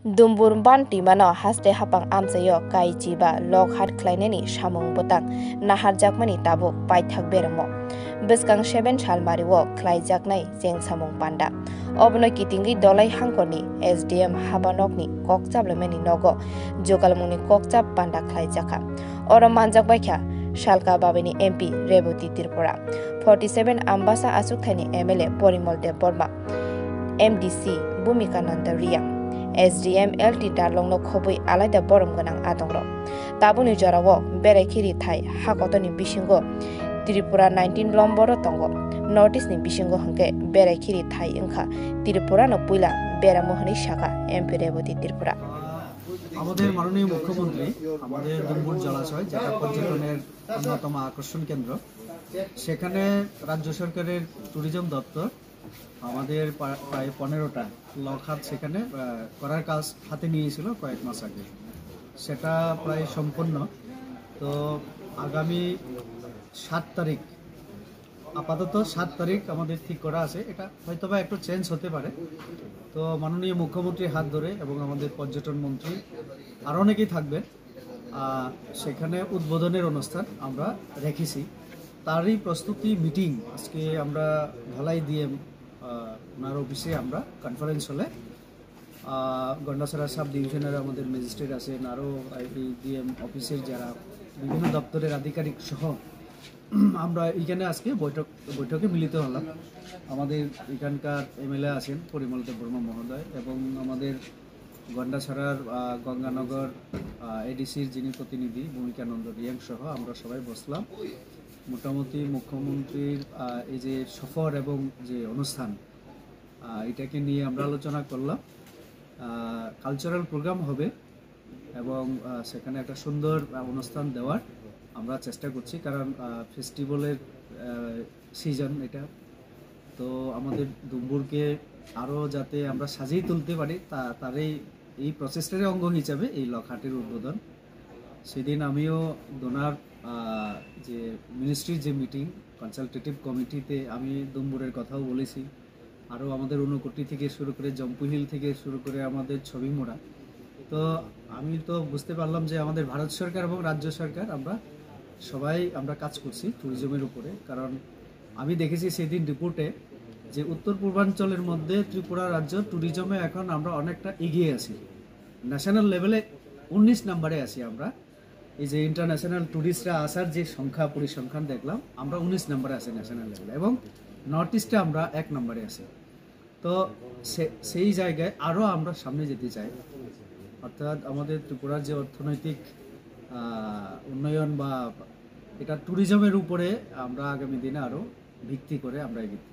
Dombur banti mano haste hapang amsayo kai jiba log hat klaineni samung botang nahar jakmani tabo paithak beramo beskang 7 Salmario wo Rujaknai jeng samung panda obno kitingi dolai hangkoni SDM habanokni kokchablemeni nogo jogalmuni kokchab panda Sakha oro manjak baikha Salka babeni MP Rebati Tripura 47 ambasa asukthani MLA Porimol de Borma MDC Bhumika Nandariya SDM LT Darlongno khobui alaida borom ganang adongro tabuni jorao Beraikhiri thai hakotoni bisingo Tripura 19 lomboro tongo notice ni bisingo hangke Beraikhiri thai ingkha Tripura no puila beramohani Sakha MP Rebati Tripura আমাদের মাননীয় মুখ্যমন্ত্রী আমাদের দম্বুর জলাশয় যেটা পর্যটনের অন্যতম আকর্ষণ কেন্দ্র সেখানে রাজ্য সরকারের ট্যুরিজম দপ্তর আমাদের প্রায় 15টা লখাত সেখানে করার কাজ হাতে নিয়েছিল কয়েক মাস আগে সেটা প্রায় সম্পন্ন তো আগামী 7 তারিখ আপাতত 7 তারিখ আমাদের ঠিক করা আছে এটা হয়তোবা একটু চেঞ্জ হতে পারে তো মাননীয় মুখ্যমন্ত্রীর হাত ধরে এবং আমাদের পর্যটন মন্ত্রী আর অনেকেই থাকবেন সেখানে উদ্বোধনের অনুষ্ঠান আমরা রেখেছি তারই প্রস্তুতি মিটিং আজকে আমরা ঢালাই দিয়ে ওনার অফিসে আমরা কনফারেন্স হলে গন্ডাছড়া সাব ডিভিশনের আমাদের ম্যাজিস্ট্রেট আছেন আরও ডিএম অফিসের যারা বিভিন্ন দপ্তরের আধিকারিক সহ আমরা এখানে আজকে বৈঠকে মিলিত হলাম আমাদের এখানকার এমএলএ আছেন পরিমল দেব বর্মা মহোদয় এবং আমাদের গন্ডাছড়ার গঙ্গানগর এডিসির যিনি প্রতিনিধি ভূমিকা নন্দরিয়াং সহ আমরা সবাই বসলাম মোটামুটি মুখ্যমন্ত্রীর এই যে সফর এবং যে অনুষ্ঠান এটাকে নিয়ে আমরা আলোচনা করলাম কালচারাল প্রোগ্রাম হবে এবং সেখানে একটা সুন্দর অনুষ্ঠান দেওয়ার আমরা চেষ্টা করছি কারণ ফেস্টিভ্যালের সিজন এটা তো আমাদের ডুম্বুরকে আরও যাতে আমরা সাজিয়ে তুলতে পারি তারই এই প্রচেষ্টার অঙ্গ হিসাবে এই লকহাটের উদ্বোধন সেদিন আমিও ডোনার যে মিনিস্ট্রির যে মিটিং কনসালটেটিভ কমিটিতে আমি ডুম্বুরের কথাও বলেছি আরও আমাদের ঊনকোটি থেকে শুরু করে জম্পুহিল থেকে শুরু করে আমাদের ছবিমোড়া তো আমি তো বুঝতে পারলাম যে আমাদের ভারত সরকার এবং রাজ্য সরকার আমরা কাজ করছি ট্যুরিজমের উপরে কারণ আমি দেখেছি সেদিন রিপোর্টে যে উত্তর পূর্বাঞ্চলের মধ্যে ত্রিপুরা রাজ্য ট্যুরিজমে এখন আমরা অনেকটা এগিয়ে আছি ন্যাশনাল লেভেলে 19 নম্বরে আছি আমরা এই যে ইন্টারন্যাশনাল ট্যুরিস্টরা আসার যে সংখ্যা পরিসংখ্যান দেখলাম আমরা 19 নম্বরে আছি ন্যাশনাল লেভেলে এবং নর্থ ইস্টে আমরা 1 নম্বরে আছি তো সেই জায়গায় আরও আমরা সামনে যেতে চাই অর্থাৎ আমাদের ত্রিপুরার যে অর্থনৈতিক উন্নয়ন বা এটা ট্যুরিজমের উপরে আমরা আগামী দিনে আরও ভিত্তি করে আমরা এগিয়ে